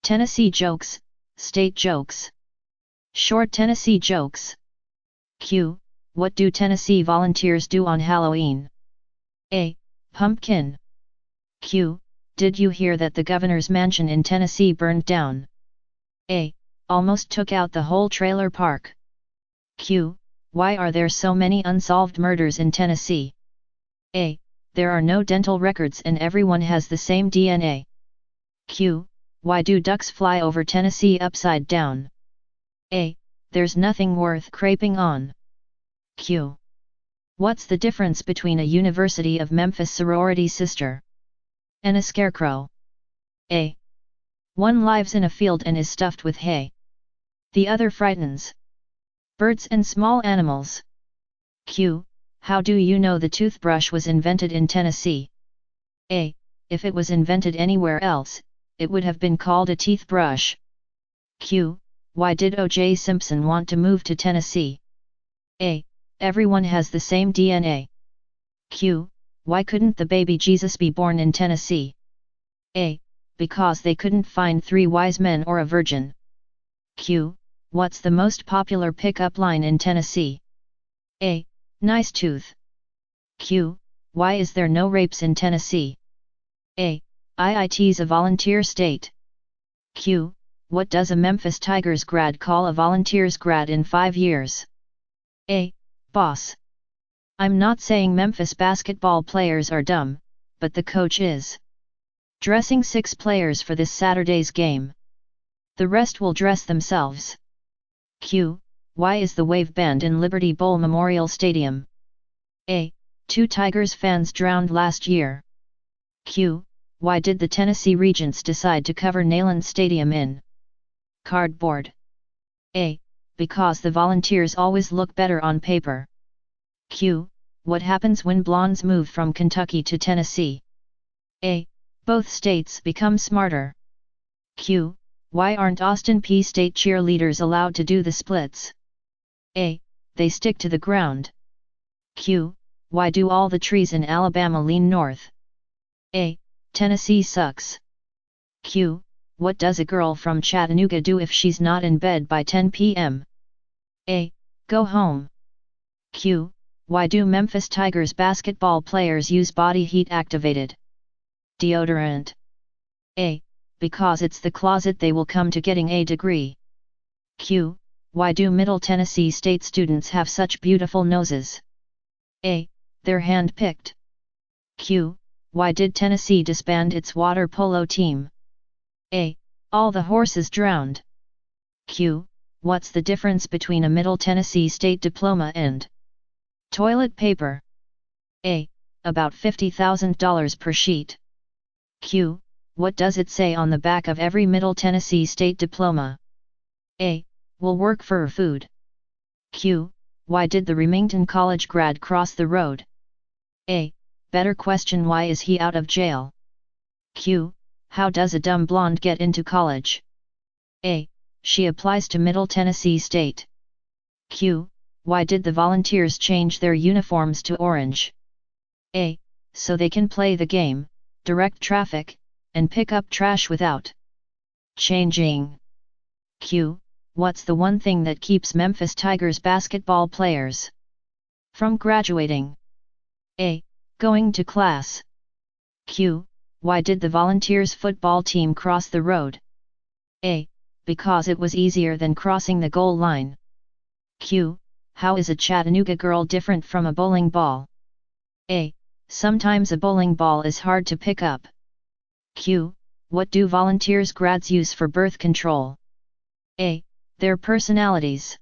Tennessee jokes, state jokes. Short Tennessee jokes. Q. What do Tennessee volunteers do on Halloween? A. Pumpkin. Q. Did you hear that the governor's mansion in Tennessee burned down? A. Almost took out the whole trailer park. Q. Why are there so many unsolved murders in Tennessee? A. There are no dental records and everyone has the same DNA. Q. Why do ducks fly over Tennessee upside down? A. There's nothing worth craping on. Q. What's the difference between a University of Memphis sorority sister and a scarecrow? A. One lives in a field and is stuffed with hay. The other frightens birds and small animals. Q. How do you know the toothbrush was invented in Tennessee? A. If it was invented anywhere else, it would have been called a teeth brush. Q. Why did O.J. Simpson want to move to Tennessee? A. Everyone has the same DNA. Q. Why couldn't the baby Jesus be born in Tennessee? A. Because they couldn't find 3 wise men or a virgin. Q. What's the most popular pickup line in Tennessee? A. Nice tooth. Q. Why is there no rapes in Tennessee? A. IIT's a volunteer state. Q. What does a Memphis Tigers grad call a volunteers grad in 5 years? A. Boss. I'm not saying Memphis basketball players are dumb, but the coach is dressing 6 players for this Saturday's game. The rest will dress themselves. Q. Why is the wave banned in Liberty Bowl Memorial Stadium? A. 2 Tigers fans drowned last year. Q. Why did the Tennessee Regents decide to cover Neyland Stadium in cardboard? A. Because the Volunteers always look better on paper. Q. What happens when blondes move from Kentucky to Tennessee? A. Both states become smarter. Q. Why aren't Austin Peay State cheerleaders allowed to do the splits? A. They stick to the ground. Q. Why do all the trees in Alabama lean north? A. Tennessee sucks. Q. What does a girl from Chattanooga do if she's not in bed by 10 p.m.? A. Go home. Q. Why do Memphis Tigers basketball players use body heat activated deodorant? A. Because it's the closet they will come to getting a degree. Q. Why do Middle Tennessee State students have such beautiful noses? A. They're hand-picked. Q. Why did Tennessee disband its water polo team? A. All the horses drowned. Q. What's the difference between a Middle Tennessee State diploma and toilet paper? A. About $50,000 per sheet. Q. What does it say on the back of every Middle Tennessee State diploma? A. Will work for food. Q. Why did the Remington College grad cross the road? A. Better question, why is he out of jail? Q. How does a dumb blonde get into college? A. She applies to Middle Tennessee State. Q. Why did the Volunteers change their uniforms to orange? A. So they can play the game, direct traffic, and pick up trash without changing. Q. What's the one thing that keeps Memphis Tigers basketball players from graduating? A. Going to class. Q. Why did the Volunteers football team cross the road? A. Because it was easier than crossing the goal line. Q. How is a Chattanooga girl different from a bowling ball? A. Sometimes a bowling ball is hard to pick up. Q. What do Volunteers grads use for birth control? A. Their personalities.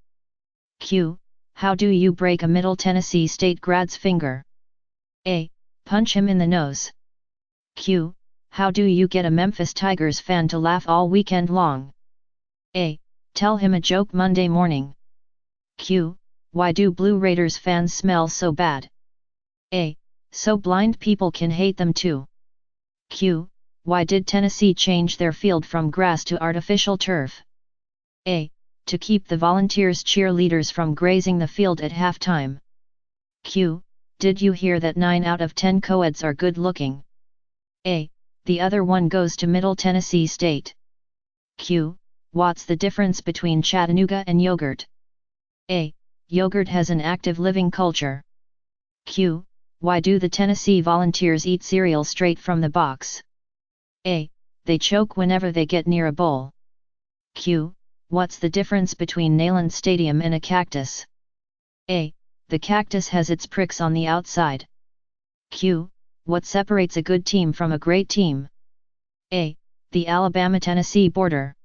Q. How do you break a Middle Tennessee State grad's finger? A. Punch him in the nose. Q. How do you get a Memphis Tigers fan to laugh all weekend long? A. Tell him a joke Monday morning. Q. Why do Blue Raiders fans smell so bad? A. So blind people can hate them too. Q. Why did Tennessee change their field from grass to artificial turf? A. To keep the Volunteers cheerleaders from grazing the field at halftime. Q. Did you hear that 9 out of 10 co-eds are good looking? A. The other one goes to Middle Tennessee State. Q. What's the difference between Chattanooga and yogurt? A. Yogurt has an active living culture. Q. Why do the Tennessee Volunteers eat cereal straight from the box? A. They choke whenever they get near a bowl. Q. What's the difference between Neyland Stadium and a cactus? A. The cactus has its pricks on the outside. Q. What separates a good team from a great team? A. The Alabama-Tennessee border.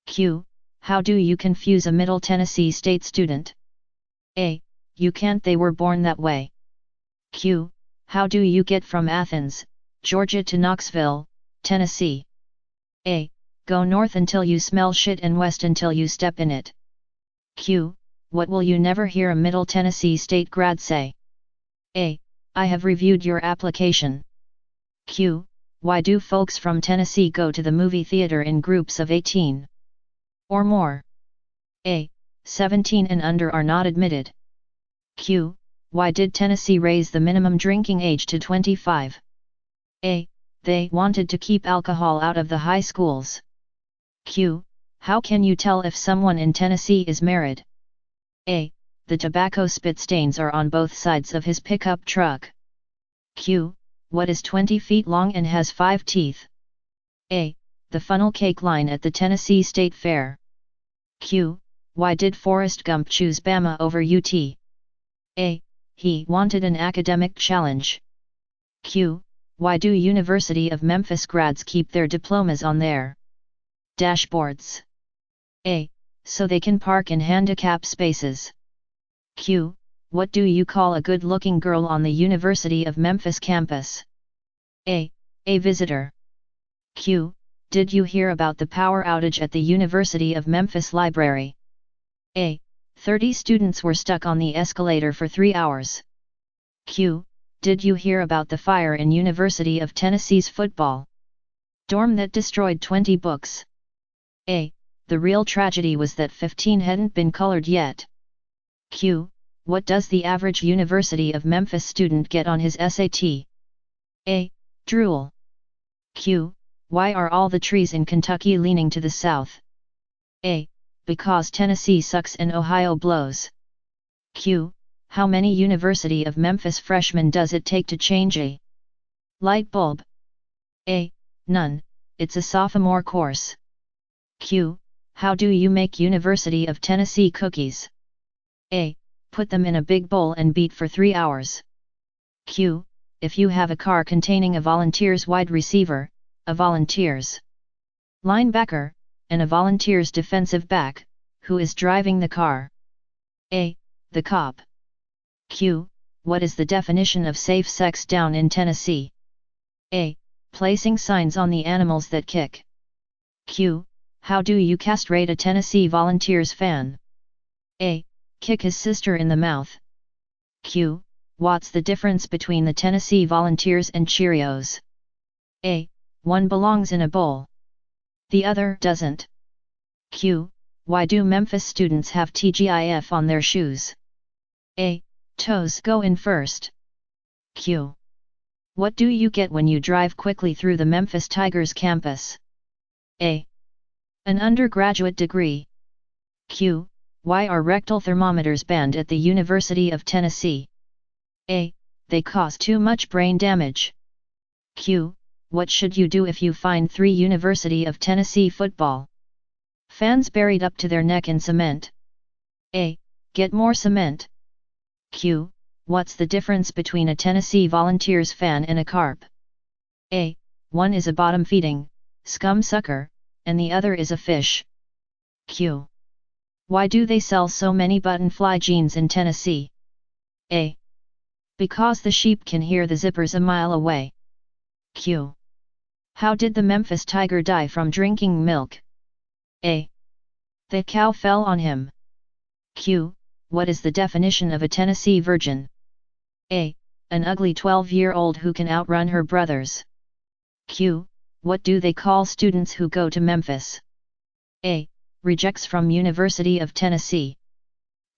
Q. How do you confuse a Middle Tennessee State student? A. You can't, they were born that way. Q. How do you get from Athens, Georgia to Knoxville, Tennessee? A. Go north until you smell shit and west until you step in it. Q. What will you never hear a Middle Tennessee State grad say? A. I have reviewed your application. Q. Why do folks from Tennessee go to the movie theater in groups of 18 or more? A. 17 and under are not admitted. Q. Why did Tennessee raise the minimum drinking age to 25? A. They wanted to keep alcohol out of the high schools. Q. How can you tell if someone in Tennessee is married? A. The tobacco spit stains are on both sides of his pickup truck. Q. What is 20 feet long and has 5 teeth? A. The funnel cake line at the Tennessee State Fair. Q. Why did Forrest Gump choose Bama over UT? A. He wanted an academic challenge. Q. Why do University of Memphis grads keep their diplomas on their dashboards? A. So they can park in handicap spaces. Q. What do you call a good-looking girl on the University of Memphis campus? A. A visitor. Q. Did you hear about the power outage at the University of Memphis library? A. 30 students were stuck on the escalator for 3 hours. Q. Did you hear about the fire in University of Tennessee's football dorm that destroyed 20 books? A. The real tragedy was that 15 hadn't been colored yet. Q. What does the average University of Memphis student get on his SAT? A. Drool. Q. Why are all the trees in Kentucky leaning to the south? A. Because Tennessee sucks and Ohio blows. Q. How many University of Memphis freshmen does it take to change a light bulb? A. None, it's a sophomore course. Q. How do you make University of Tennessee cookies? A. Put them in a big bowl and beat for 3 hours. Q. If you have a car containing a Volunteers wide receiver, a Volunteers linebacker, and a Volunteers defensive back, who is driving the car? A. The cop. Q. What is the definition of safe sex down in Tennessee? A. Placing signs on the animals that kick. Q. How do you castrate a Tennessee Volunteers fan? A. Kick his sister in the mouth. Q. What's the difference between the Tennessee Volunteers and Cheerios? A. One belongs in a bowl. The other doesn't. Q. Why do Memphis students have TGIF on their shoes? A. Toes go in first. Q. What do you get when you drive quickly through the Memphis Tigers campus? A. An undergraduate degree. Q. Why are rectal thermometers banned at the University of Tennessee? A. They cause too much brain damage. Q. What should you do if you find 3 University of Tennessee football fans buried up to their neck in cement? A. Get more cement. Q. What's the difference between a Tennessee Volunteers fan and a carp? A. One is a bottom-feeding scum sucker, and the other is a fish. Q. Why do they sell so many button-fly jeans in Tennessee? A. Because the sheep can hear the zippers a mile away. Q. How did the Memphis Tiger die from drinking milk? A. The cow fell on him. Q. What is the definition of a Tennessee virgin? A. An ugly 12-year-old who can outrun her brothers. Q. What do they call students who go to Memphis? A. Rejects from University of Tennessee.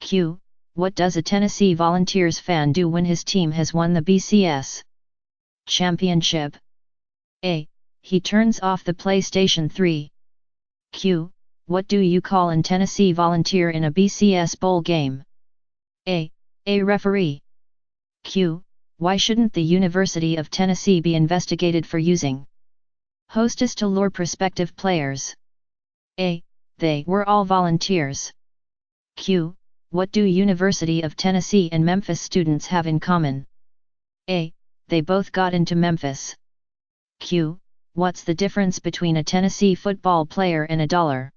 Q. What does a Tennessee Volunteers fan do when his team has won the BCS championship? A. He turns off the PlayStation 3. Q. What do you call an Tennessee volunteer in a BCS bowl game? A referee. Q. Why shouldn't the University of Tennessee be investigated for using hostess to lure prospective players? A. They were all volunteers. Q. What do University of Tennessee and Memphis students have in common? A. They both got into Memphis. Q. What's the difference between a Tennessee football player and a dollar?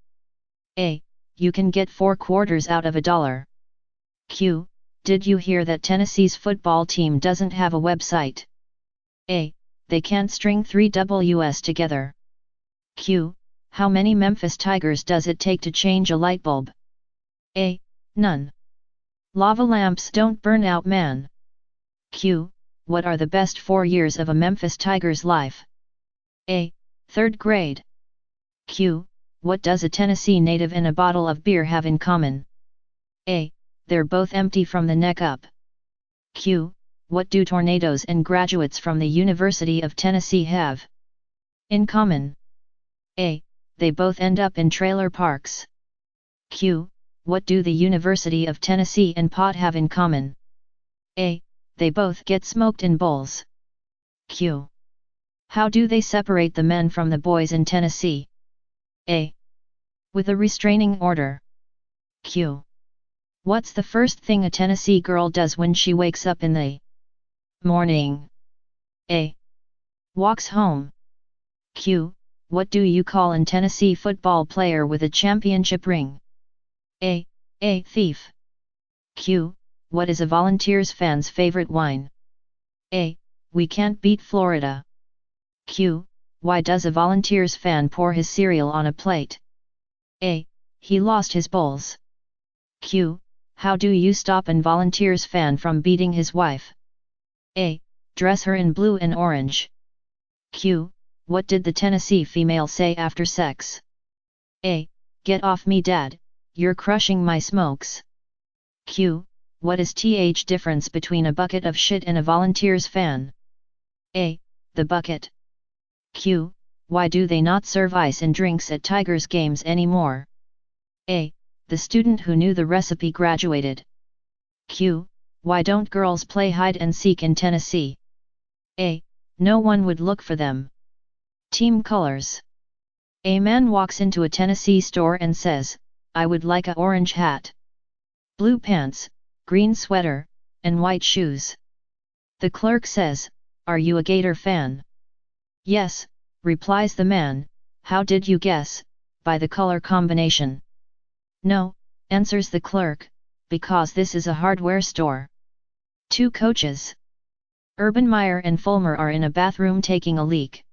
A. You can get 4 quarters out of a dollar. Q. Did you hear that Tennessee's football team doesn't have a website? A. They can't string 3 Ws together. Q. How many Memphis Tigers does it take to change a light bulb? A. None. Lava lamps don't burn out, man. Q. What are the best 4 years of a Memphis Tiger's life? A. 3rd grade. Q. What does a Tennessee native and a bottle of beer have in common? A. They're both empty from the neck up. Q. What do tornadoes and graduates from the University of Tennessee have in common? A. They both end up in trailer parks. Q. What do the University of Tennessee and pot have in common? A. They both get smoked in bowls. Q. How do they separate the men from the boys in Tennessee? A. With a restraining order. Q. What's the first thing a Tennessee girl does when she wakes up in the morning? A. Walks home. Q. What do you call an Tennessee football player with a championship ring? A. Thief. Q. What is a Volunteers fan's favorite wine? A. We can't beat Florida. Q. Why does a Volunteers fan pour his cereal on a plate? A. He lost his bowls. Q. How do you stop an Volunteers fan from beating his wife? A. Dress her in blue and orange. Q. What did the Tennessee female say after sex? A. Get off me, Dad, you're crushing my smokes. Q. What is the difference between a bucket of shit and a Volunteers fan? A. The bucket. Q. Why do they not serve ice and drinks at Tigers games anymore? A. The student who knew the recipe graduated. Q. Why don't girls play hide and seek in Tennessee? A. No one would look for them. Team colors. A man walks into a Tennessee store and says, I would like a orange hat, blue pants, green sweater, and white shoes. The clerk says, Are you a Gator fan? Yes, replies the man. How did you guess? By the color combination. No, answers the clerk, because this is a hardware store. 2 coaches. Urban Meyer and Fulmer are in a bathroom taking a leak.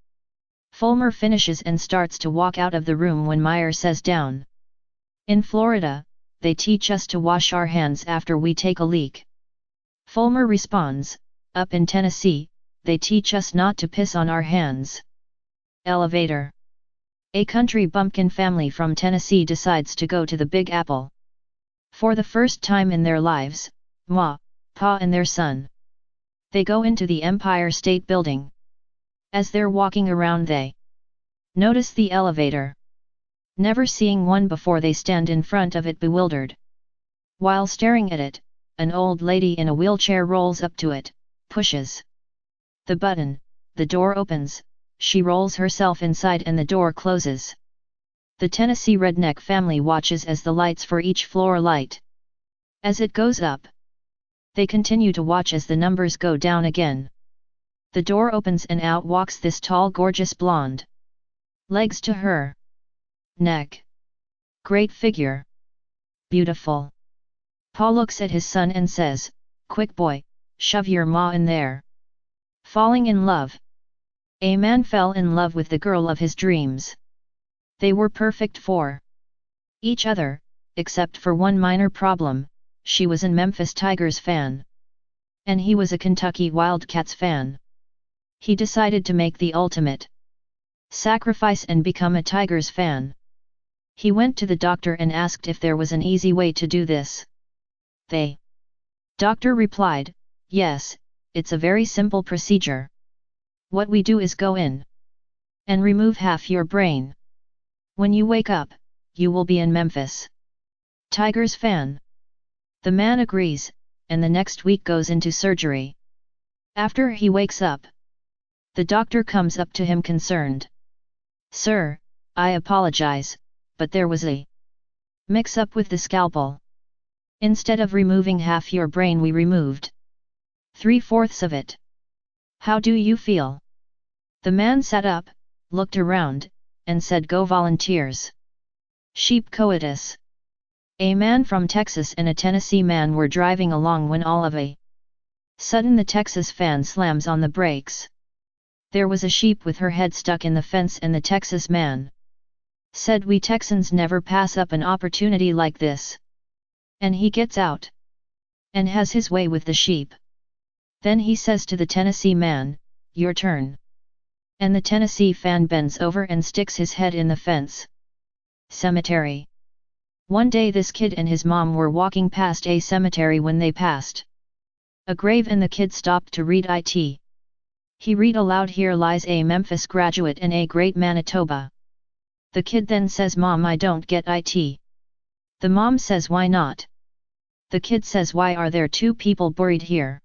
Fulmer finishes and starts to walk out of the room when Meyer says down. In Florida, they teach us to wash our hands after we take a leak. Fulmer responds, up in Tennessee, they teach us not to piss on our hands. Elevator. A country bumpkin family from Tennessee decides to go to the Big Apple. For the first time in their lives, Ma, Pa and their son. They go into the Empire State Building. As they're walking around they notice the elevator. Never seeing one before, they stand in front of it bewildered. While staring at it, an old lady in a wheelchair rolls up to it, pushes the button, the door opens, she rolls herself inside and the door closes. The Tennessee redneck family watches as the lights for each floor light. As it goes up, they continue to watch as the numbers go down again. The door opens and out walks this tall, gorgeous blonde. Legs to her neck. Great figure. Beautiful. Paul looks at his son and says, Quick boy, shove your ma in there. Falling in love. A man fell in love with the girl of his dreams. They were perfect for each other, except for one minor problem: she was a Memphis Tigers fan. And he was a Kentucky Wildcats fan. He decided to make the ultimate sacrifice and become a Tigers fan. He went to the doctor and asked if there was an easy way to do this. The doctor replied, Yes, it's a very simple procedure. What we do is go in and remove half your brain. When you wake up, you will be in Memphis. Tigers fan. The man agrees, and the next week goes into surgery. After he wakes up, the doctor comes up to him concerned. Sir, I apologize, but there was a mix-up with the scalpel. Instead of removing half your brain, we removed 3/4 of it. How do you feel? The man sat up, looked around, and said, Go Volunteers! Sheep coitus. A man from Texas and a Tennessee man were driving along when all of a sudden the Texas fan slams on the brakes. There was a sheep with her head stuck in the fence, and the Texas man said, We Texans never pass up an opportunity like this. And he gets out and has his way with the sheep. Then he says to the Tennessee man, Your turn. And the Tennessee fan bends over and sticks his head in the fence. Cemetery. One day this kid and his mom were walking past a cemetery when they passed a grave, and the kid stopped to read it. He read aloud, Here lies a Memphis graduate and a great Manitoba. The kid then says, Mom, I don't get it. The mom says, Why not? The kid says, Why are there two people buried here?